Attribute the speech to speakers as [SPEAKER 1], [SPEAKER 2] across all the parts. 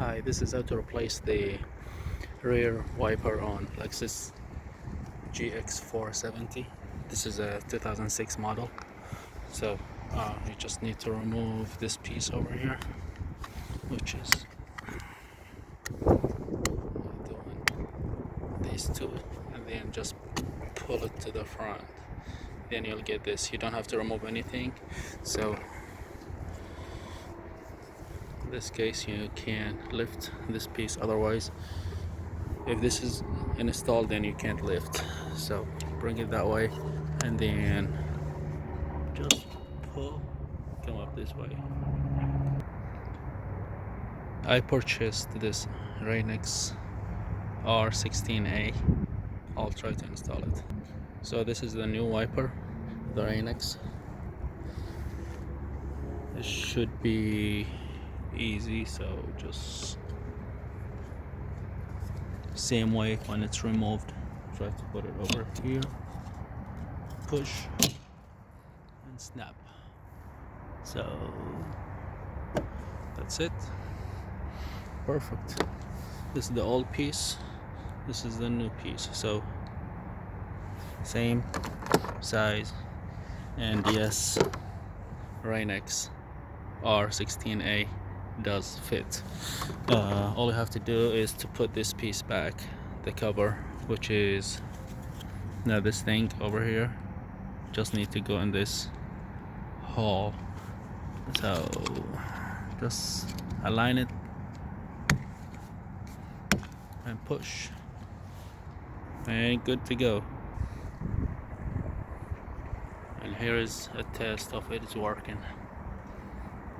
[SPEAKER 1] Hi, this is how to replace the rear wiper on Lexus GX470. This is a 2006 model. So you just need to remove this piece over here, which is doing these two, and then just pull it to the front. Then you'll get this. You don't have to remove anything. So in this case, you can lift this piece. Otherwise, if this is installed, then you can't lift. So bring it that way, and then just pull, come up this way. I purchased this Rainix R16A. I'll try to install it. So this is the new wiper, the Rainix. It should be easy, so just same way when it's removed, try to put it over here, push and snap. So that's it. Perfect. This is the old piece, this is the new piece, so same size. And yes, Rainix R16A does fit. All you have to do is to put this piece back, the cover, which is now this thing over here, just need to go in this hole. So just align it and push, and good to go. And here is a test of it is working.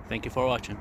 [SPEAKER 1] Thank you for watching.